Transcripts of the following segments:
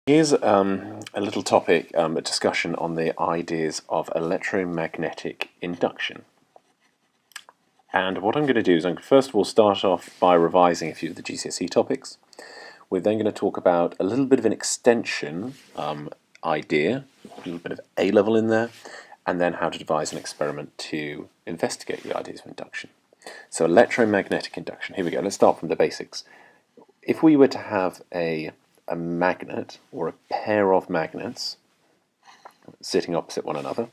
Here's a little topic, a discussion on the ideas of electromagnetic induction. And what I'm going to do is first of all start off by revising a few of the GCSE topics. We're then going to talk about a little bit of an extension idea, a little bit of A-level in there, and then how to devise an experiment to investigate the ideas of induction. So electromagnetic induction, here we go, let's start from the basics. If we were to have a magnet or a pair of magnets sitting opposite one another,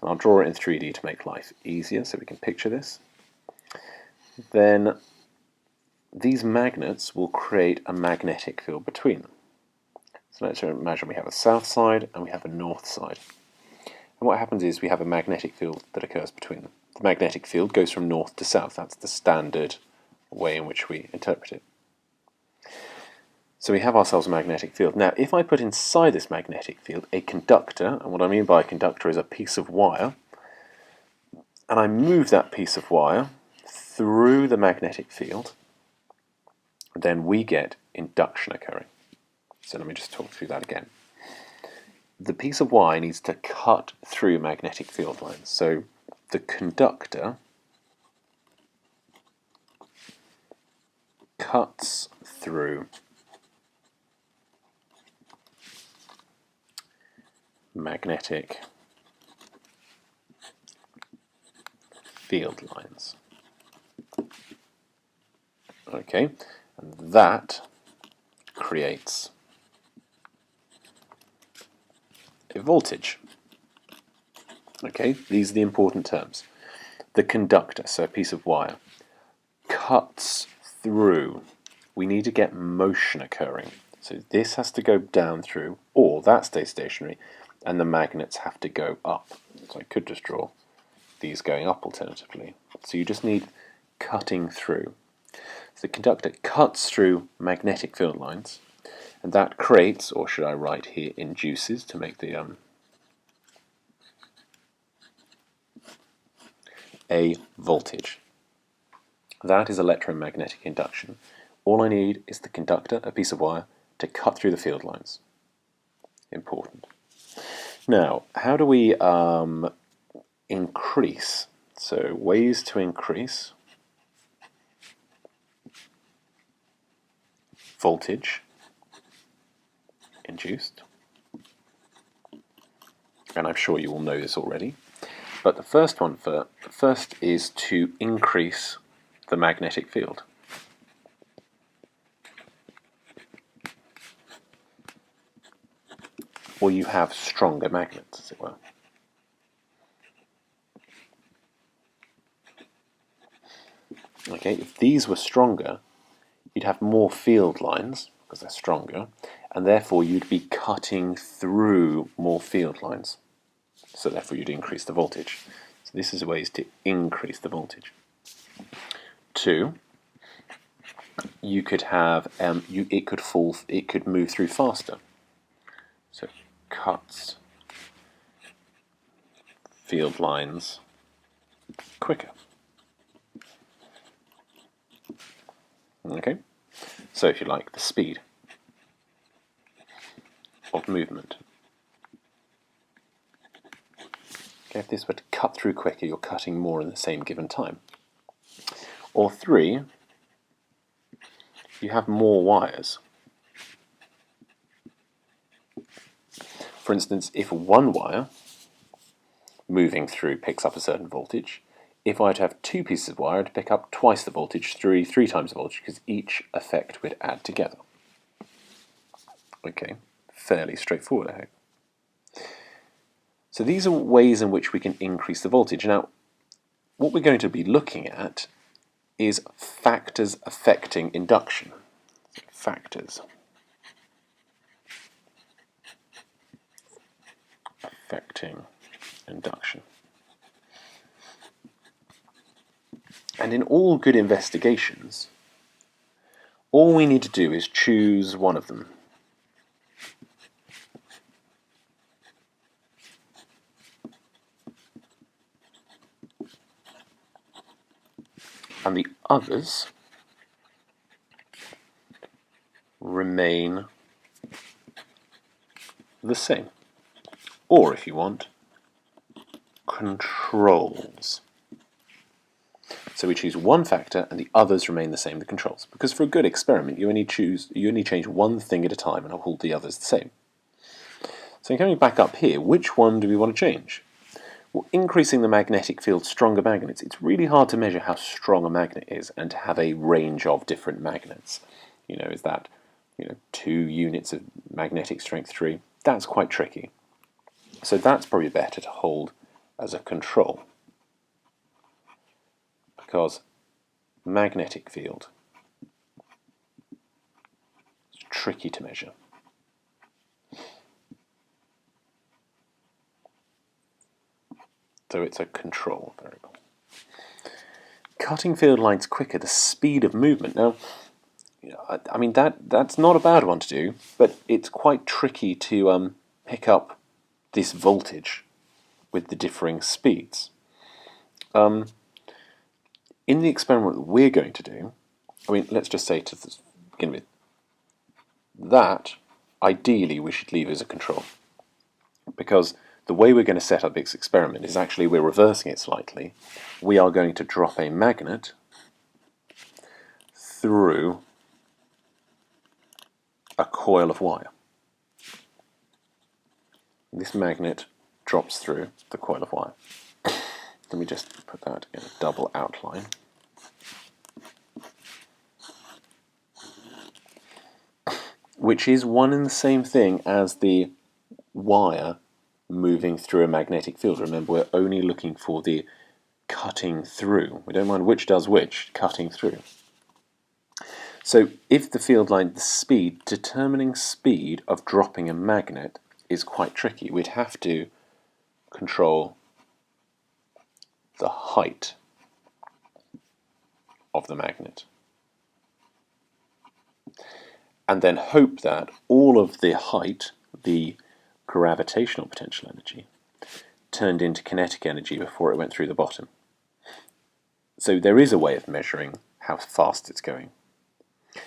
and I'll draw it in 3D to make life easier so we can picture this, then these magnets will create a magnetic field between them. So let's imagine we have a south side and we have a north side. And what happens is we have a magnetic field that occurs between them. The magnetic field goes from north to south. That's the standard way in which we interpret it. So we have ourselves a magnetic field. Now, if I put inside this magnetic field a conductor, and what I mean by a conductor is a piece of wire, and I move that piece of wire through the magnetic field, then we get induction occurring. So let me just talk through that again. The piece of wire needs to cut through magnetic field lines. So the conductor cuts through magnetic field lines. Okay, and that creates a voltage. Okay, these are the important terms. The conductor, so a piece of wire, cuts through. We need to get motion occurring. So this has to go down through, or that stays stationary, and the magnets have to go up. So I could just draw these going up alternatively. So you just need cutting through. So the conductor cuts through magnetic field lines, and that creates, or should I write here, induces to make the a voltage. That is electromagnetic induction. All I need is the conductor, a piece of wire, to cut through the field lines. Important. Now, how do we increase? So ways to increase voltage induced. And I'm sure you all know this already. But the first is to increase the magnetic field. Or you have stronger magnets, as it were. Okay, if these were stronger, you'd have more field lines, because they're stronger, and therefore you'd be cutting through more field lines. So therefore you'd increase the voltage. So this is ways to increase the voltage. 2, you could have, it could move through faster. So cuts field lines quicker. Okay, so if you like, the speed of movement. Okay, if this were to cut through quicker, you're cutting more in the same given time. Or 3, you have more wires. For instance, if one wire moving through picks up a certain voltage, if I were to have 2 pieces of wire to pick up twice the voltage, three times the voltage, because each effect would add together. Okay, fairly straightforward, I hope. So these are ways in which we can increase the voltage. Now, what we're going to be looking at is factors affecting induction. Factors affecting induction. And in all good investigations, all we need to do is choose one of them. And the others remain the same. Or, if you want, controls. So we choose one factor and the others remain the same, the controls. Because for a good experiment, you only change one thing at a time and hold the others the same. So coming back up here, which one do we want to change? Well, increasing the magnetic field, stronger magnets. It's really hard to measure how strong a magnet is and to have a range of different magnets. Is that 2 units of magnetic strength 3? That's quite tricky. So that's probably better to hold as a control, because magnetic field is tricky to measure. So it's a control variable. Cutting field lines quicker, the speed of movement. Now, I mean that's not a bad one to do, but it's quite tricky to pick up this voltage with the differing speeds. In the experiment that we're going to do, let's just say to begin with, that ideally we should leave as a control, because the way we're going to set up this experiment is actually we're reversing it slightly. We are going to drop a magnet through a coil of wire. This magnet drops through the coil of wire. Let me just put that in a double outline. Which is one and the same thing as the wire moving through a magnetic field. Remember, we're only looking for the cutting through. We don't mind which does which, cutting through. So if the field line, the speed, determining speed of dropping a magnet is quite tricky. We'd have to control the height of the magnet, and then hope that all of the height, the gravitational potential energy, turned into kinetic energy before it went through the bottom. So there is a way of measuring how fast it's going,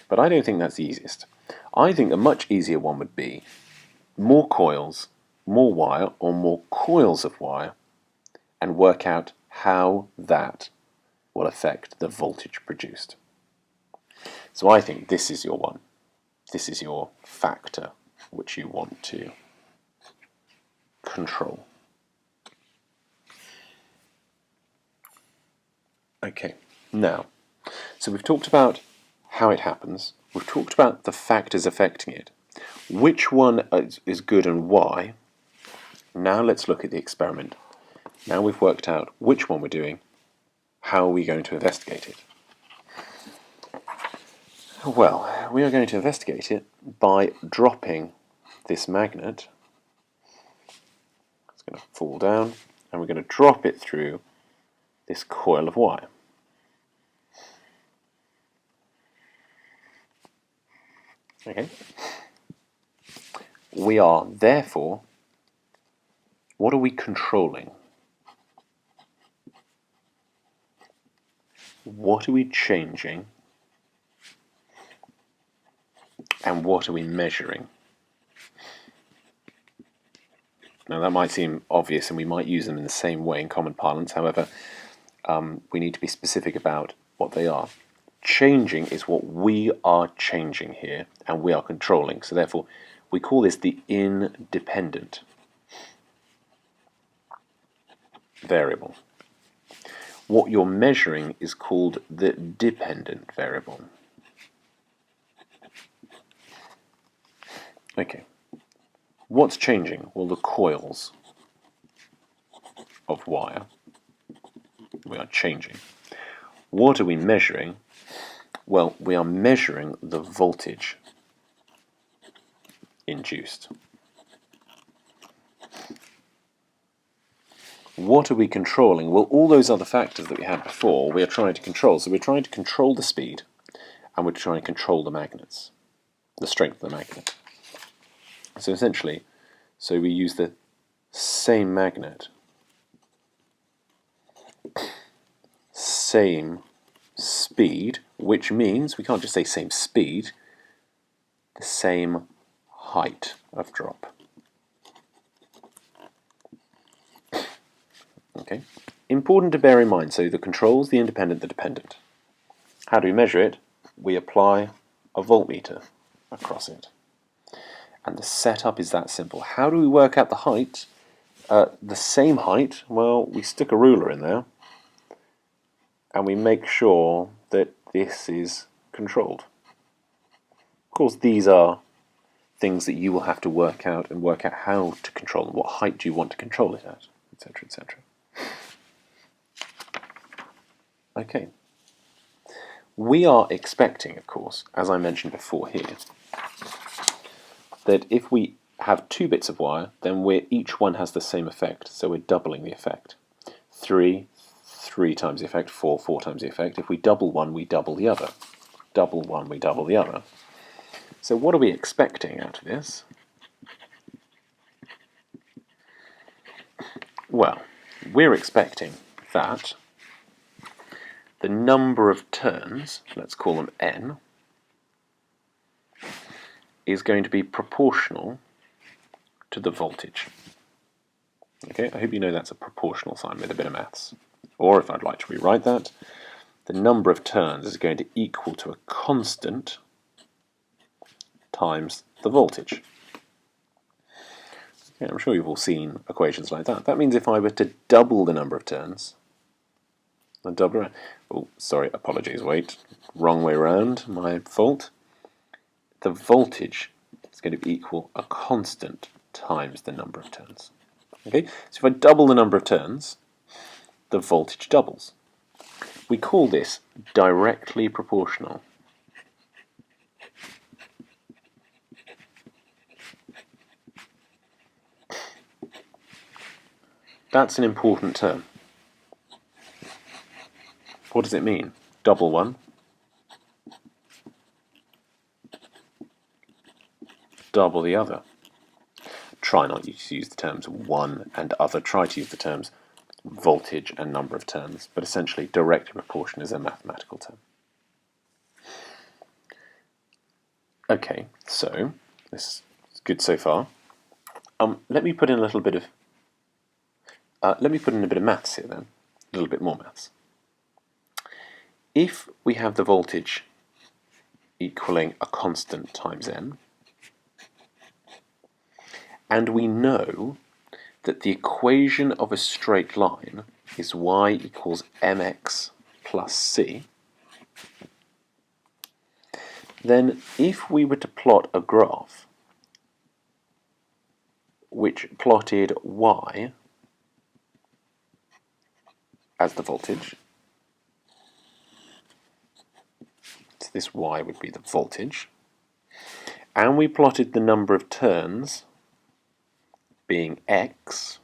but I don't think that's the easiest. I think a much easier one would be more coils, more wire, or more coils of wire, and work out how that will affect the voltage produced. So I think this is your one. This is your factor which you want to control. Okay, now, so we've talked about how it happens. We've talked about the factors affecting it. Which one is good and why? Now let's look at the experiment. Now we've worked out which one we're doing, how are we going to investigate it? Well, we are going to investigate it by dropping this magnet. It's going to fall down, and we're going to drop it through this coil of wire. Okay. We are therefore, what are we controlling? What are we changing? And what are we measuring? Now that might seem obvious and we might use them in the same way in common parlance, however, we need to be specific about what they are. Changing is what we are changing here and we are controlling, so therefore we call this the independent variable. What you're measuring is called the dependent variable. Okay, what's changing? Well, the coils of wire. We are changing. What are we measuring? Well, we are measuring the voltage induced. What are we controlling? Well, all those other factors that we had before, we are trying to control. So we're trying to control the speed, and we're trying to control the magnets, the strength of the magnet. So essentially, we use the same magnet, same speed, which means we can't just say same speed, the same height of drop. Okay. Important to bear in mind, so the controls, the independent, the dependent. How do we measure it? We apply a voltmeter across it. And the setup is that simple. How do we work out the height? The same height, well, we stick a ruler in there and we make sure that this is controlled. Of course, these are things that you will have to work out and work out how to control them. What height do you want to control it at, etc., etc. Okay. We are expecting, of course, as I mentioned before here, that if we have 2 bits of wire, then each one has the same effect, so we're doubling the effect. 3 times the effect, 4 times the effect. If we double one, we double the other. Double one, we double the other. So what are we expecting out of this? Well, we're expecting that the number of turns, let's call them n, is going to be proportional to the voltage. Okay, I hope you know that's a proportional sign with a bit of maths. Or if I'd like to rewrite that, the number of turns is going to equal to a constant times the voltage. Okay, I'm sure you've all seen equations like that. That means if I were to double the number of turns, oh, sorry, apologies, wait, wrong way around, my fault. The voltage is going to equal a constant times the number of turns. Okay, so if I double the number of turns, the voltage doubles. We call this directly proportional. That's an important term. What does it mean? Double one, double the other. Try not to use the terms one and other. Try to use the terms voltage and number of turns, but essentially directly proportional is a mathematical term. Okay, so this is good so far. Let me put in a little bit of maths here then, a little bit more maths. If we have the voltage equaling a constant times n, and we know that the equation of a straight line is y equals mx plus c, then if we were to plot a graph which plotted y as the voltage, so this y would be the voltage, and we plotted the number of turns being x,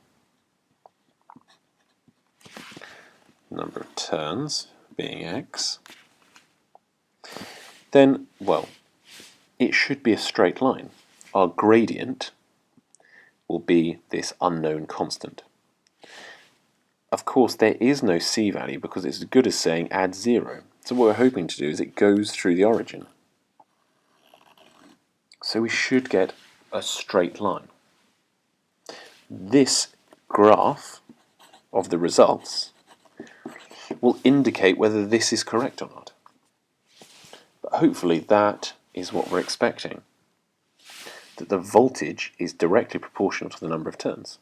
number of turns being x, then, well, it should be a straight line. Our gradient will be this unknown constant. Of course, there is no c value because it's as good as saying add 0. So what we're hoping to do is it goes through the origin. So we should get a straight line. This graph of the results will indicate whether this is correct or not. But hopefully that is what we're expecting, that the voltage is directly proportional to the number of turns.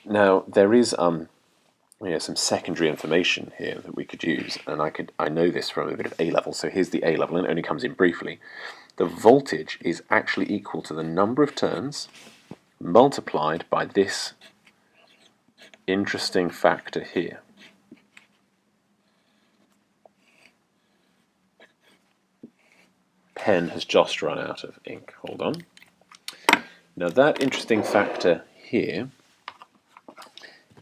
Now there is some secondary information here that we could use, and I know this from a bit of A-level, so here's the A-level, and it only comes in briefly. The voltage is actually equal to the number of turns multiplied by this interesting factor here. Pen has just run out of ink. Hold on. Now that interesting factor here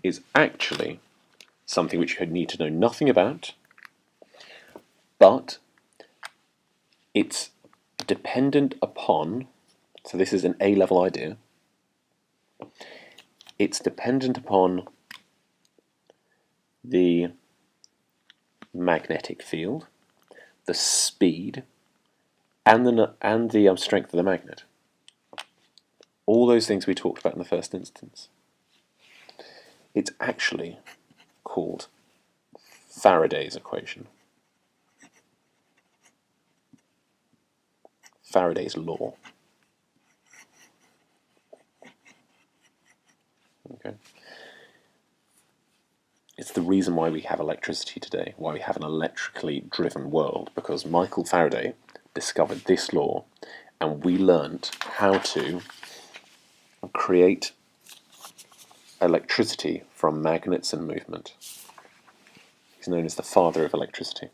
is actually something which you need to know nothing about, but it's dependent upon, so this is an A-level idea, it's dependent upon the magnetic field, the speed, and the strength of the magnet. all those things we talked about in the first instance. It's actually called Faraday's equation. Faraday's law. Okay. It's the reason why we have electricity today, why we have an electrically driven world, because Michael Faraday discovered this law and we learnt how to create electricity from magnets and movement. He's known as the father of electricity.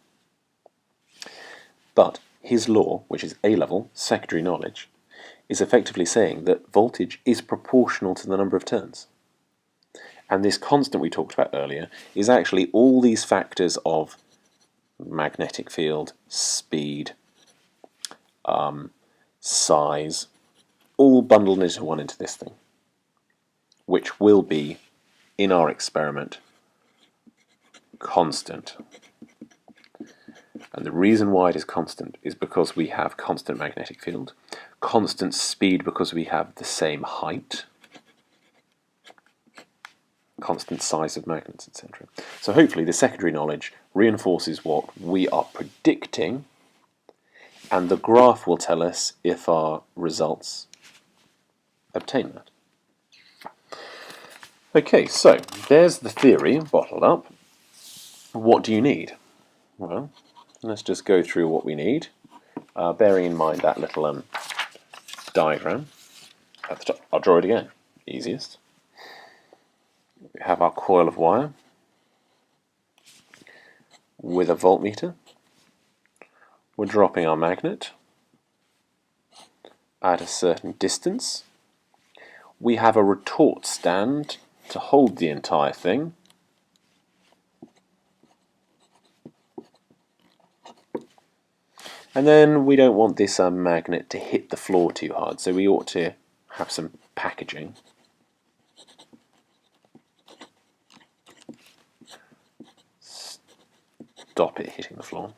But his law, which is A-level, secondary knowledge, is effectively saying that voltage is proportional to the number of turns. And this constant we talked about earlier is actually all these factors of magnetic field, speed, size, all bundled into this thing, which will be, in our experiment, constant. And the reason why it is constant is because we have constant magnetic field, constant speed because we have the same height, constant size of magnets, etc. So hopefully the secondary knowledge reinforces what we are predicting, and the graph will tell us if our results obtain that. Okay, so there's the theory bottled up. What do you need? Well, let's just go through what we need, bearing in mind that little diagram at the top. I'll draw it again, easiest. We have our coil of wire with a voltmeter. We're dropping our magnet at a certain distance. We have a retort stand to hold the entire thing. And then we don't want this magnet to hit the floor too hard, so we ought to have some packaging. Stop it hitting the floor.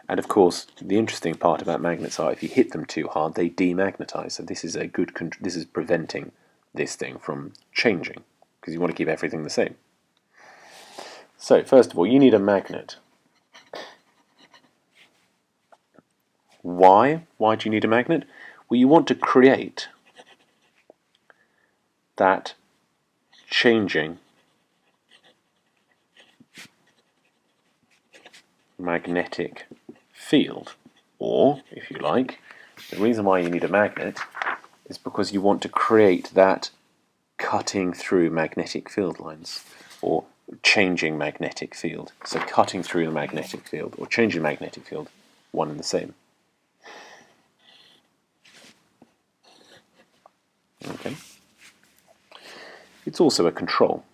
And of course, the interesting part about magnets are if you hit them too hard, they demagnetize. So this is a good. This is preventing this thing from changing, because you want to keep everything the same. So first of all, you need a magnet. Why? Why do you need a magnet? Well, you want to create that changing magnetic field. Or, if you like, the reason why you need a magnet is because you want to create that cutting through magnetic field lines, or changing magnetic field. So cutting through the magnetic field, or changing magnetic field, one and the same. Okay. It's also a control.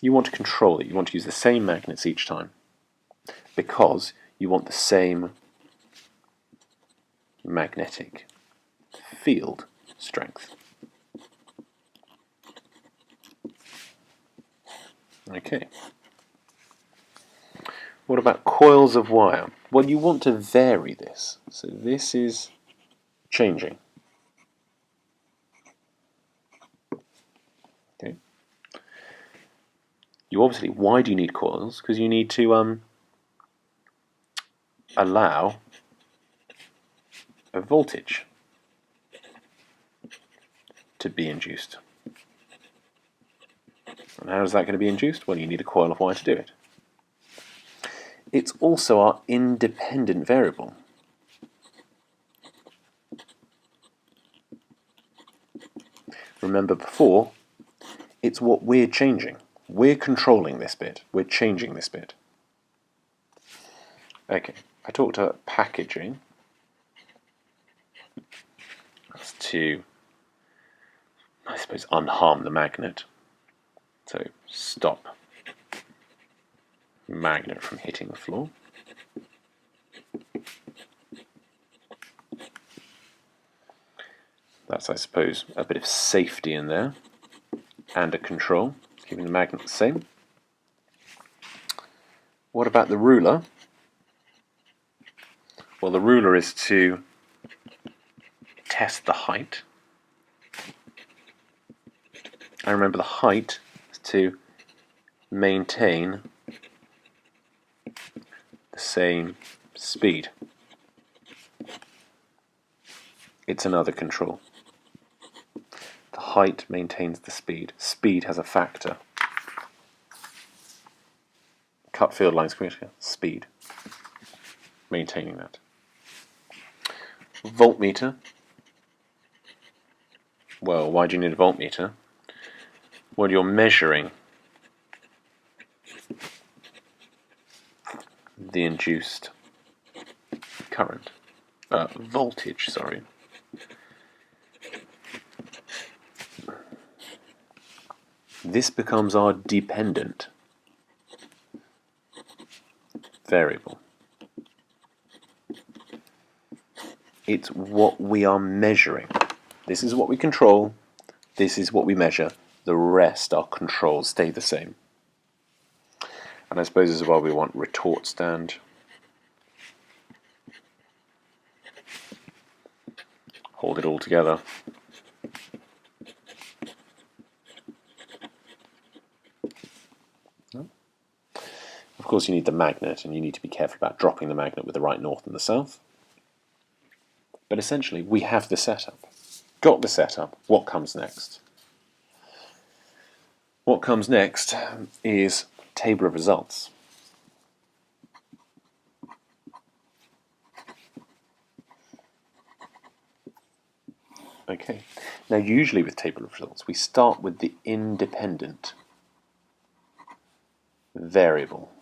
You want to control it. You want to use the same magnets each time, because you want the same magnetic field strength. Okay. What about coils of wire? Well, you want to vary this. So this is changing. Okay. You obviously, why do you need coils? Because you need to allow a voltage to be induced. And how is that going to be induced? Well, you need a coil of wire to do it. It's also our independent variable. Remember before, it's what we're changing. We're controlling this bit. We're changing this bit. Okay, I talked about packaging. That's to, I suppose, unharm the magnet. So stop magnet from hitting the floor. That's, I suppose, a bit of safety in there, and a control, keeping the magnet the same. What about the ruler? Well, the ruler is to test the height. And remember, the height is to maintain the same speed. It's another control. The height maintains the speed. Speed has a factor. Cut field lines quicker. Speed. Maintaining that. Voltmeter. Well, why do you need a voltmeter? Well, you're measuring the induced current. Voltage, sorry. This becomes our dependent variable. It's what we are measuring. This is what we control, this is what we measure. The rest, our controls, stay the same. And I suppose as well we want retort stand. Hold it all together. Of course you need the magnet, and you need to be careful about dropping the magnet with the right north and the south. But essentially we have the setup. Got the setup, what comes next? What comes next is table of results. Okay, now usually with table of results we start with the independent variable.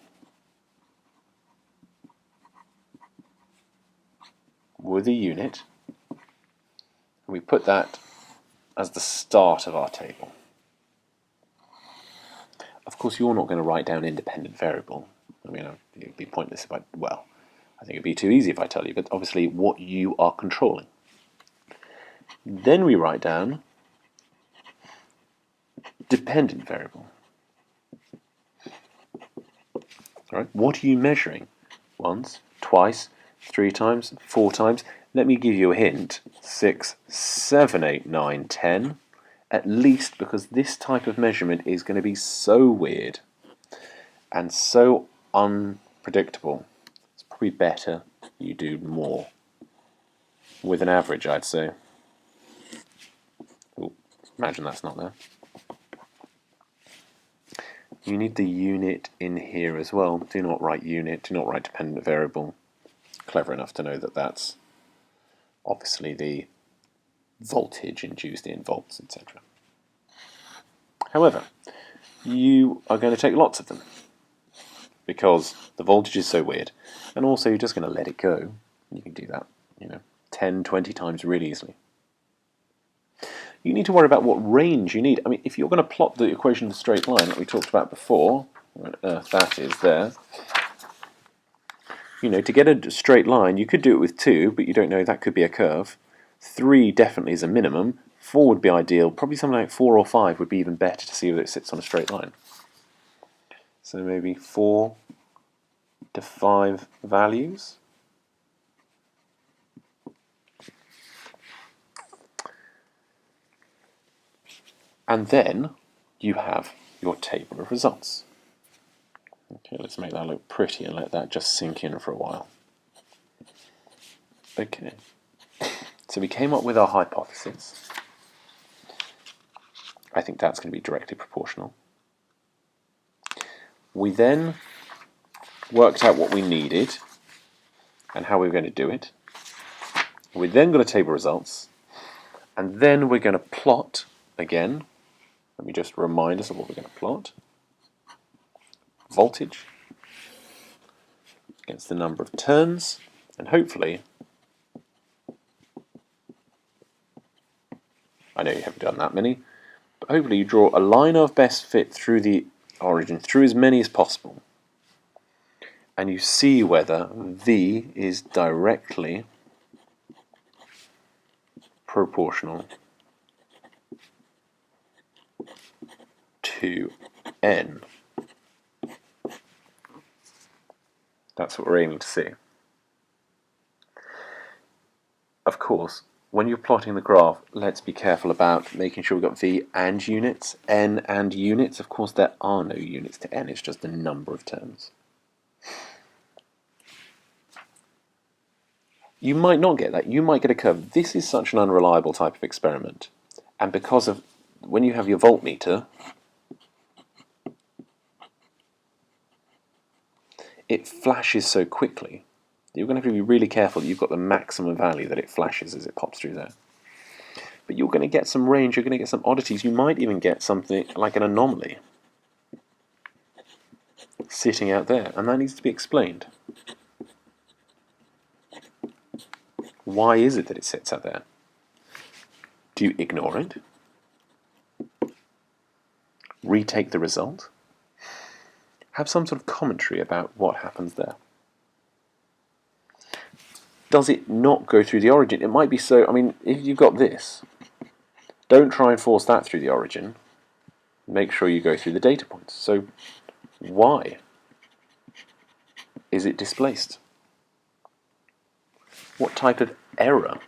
With a unit, and we put that as the start of our table. Of course you're not going to write down independent variable. I mean, it would be pointless if I, well, I think it would be too easy if I tell you, but obviously what you are controlling. Then we write down dependent variable. All right, what are you measuring? Once, twice, 3 times, 4 times. Let me give you a hint. 6, 7, 8, 9, 10. At least, because this type of measurement is going to be so weird and so unpredictable. It's probably better you do more. With an average, I'd say. Ooh, imagine that's not there. You need the unit in here as well. Do not write unit, do not write dependent variable. Clever enough to know that that's obviously the voltage induced in volts, etc. However, you are going to take lots of them because the voltage is so weird, and also you're just going to let it go. You can do that, 10, 20 times really easily. You need to worry about what range you need. I mean, if you're going to plot the equation of the straight line that we talked about before, where on earth that is there, to get a straight line, you could do it with 2, but you don't know, that could be a curve. 3 definitely is a minimum. 4 would be ideal. Probably something like 4 or 5 would be even better to see whether it sits on a straight line. So maybe 4 to 5 values. And then you have your table of results. Okay, let's make that look pretty and let that just sink in for a while. Okay, so we came up with our hypothesis. I think that's going to be directly proportional. We then worked out what we needed and how we were going to do it. We then got a table of results, and then we're going to plot again. Let me just remind us of what we're going to plot. Voltage against the number of turns, and hopefully, I know you haven't done that many, but hopefully you draw a line of best fit through the origin, through as many as possible, and you see whether V is directly proportional to N. That's what we're aiming to see. Of course, when you're plotting the graph, let's be careful about making sure we've got V and units, N and units. Of course, there are no units to N, it's just the number of terms. You might not get that. You might get a curve. This is such an unreliable type of experiment. And because of, when you have your voltmeter, it flashes so quickly. You're going to have to be really careful that you've got the maximum value that it flashes as it pops through there. But you're going to get some range, you're going to get some oddities. You might even get something like an anomaly sitting out there, and that needs to be explained. Why is it that it sits out there? Do you ignore it? Retake the result? Have some sort of commentary about what happens there. Does it not go through the origin? It might be so, I mean, if you've got this, don't try and force that through the origin. Make sure you go through the data points. So, why is it displaced? What type of error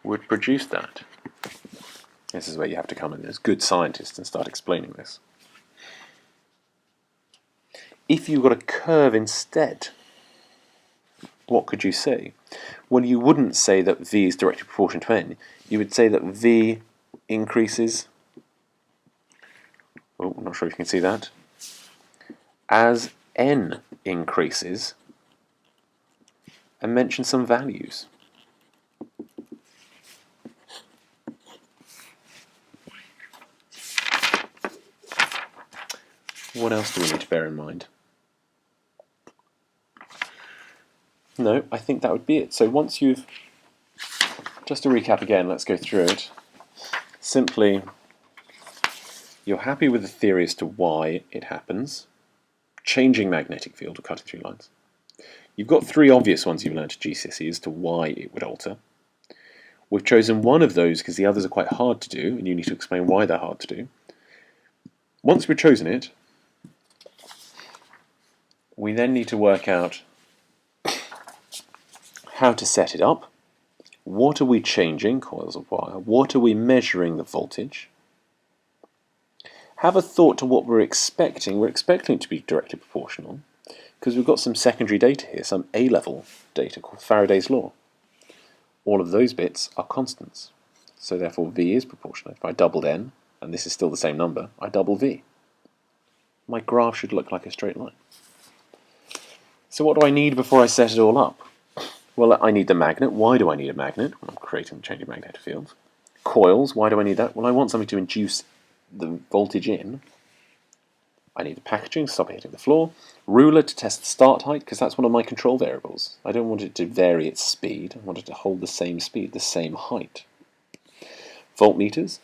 would produce that? This is where you have to come in as good scientists and start explaining this. If you've got a curve instead, what could you say? Well, you wouldn't say that V is directly proportional to N. You would say that V increases. Oh, I'm not sure if you can see that. As N increases, and mention some values. What else do we need to bear in mind? No, I think that would be it. So once you've, just to recap again, let's go through it. Simply, you're happy with the theory as to why it happens. Changing magnetic field or cutting through lines. You've got three obvious ones you've learned at GCSE as to why it would alter. We've chosen one of those because the others are quite hard to do, and you need to explain why they're hard to do. Once we've chosen it, we then need to work out how to set it up. What are we changing, coils of wire? What are we measuring the voltage? Have a thought to what we're expecting. We're expecting it to be directly proportional because we've got some secondary data here, some A-level data called Faraday's law. All of those bits are constants. So therefore V is proportional. If I doubled N, and this is still the same number, I double V. My graph should look like a straight line. So what do I need before I set it all up? Well, I need the magnet. Why do I need a magnet? Well, I'm creating and changing magnetic fields. Coils, why do I need that? Well, I want something to induce the voltage in. I need the packaging to stop it hitting the floor. Ruler to test the start height, because that's one of my control variables. I don't want it to vary its speed. I want it to hold the same speed, the same height. Voltmeters.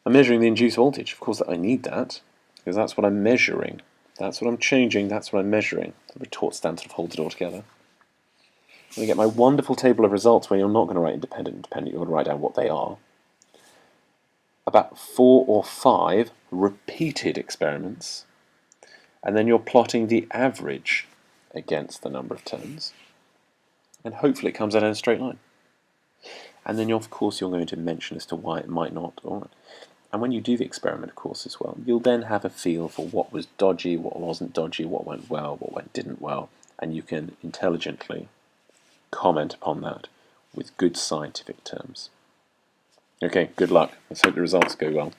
I'm measuring the induced voltage. Of course, I need that, because that's what I'm measuring. That's what I'm changing, that's what I'm measuring. The retort stand sort of holds it all together. I'm going to get my wonderful table of results where you're not going to write independent, you're going to write down what they are. About 4 or 5 repeated experiments, and then you're plotting the average against the number of terms, and hopefully it comes out in a straight line. And then of course you're going to mention as to why it might not. And when you do the experiment, of course, as well, you'll then have a feel for what was dodgy, what wasn't dodgy, what went well, what didn't well, and you can intelligently comment upon that with good scientific terms. Okay, good luck. Let's hope the results go well.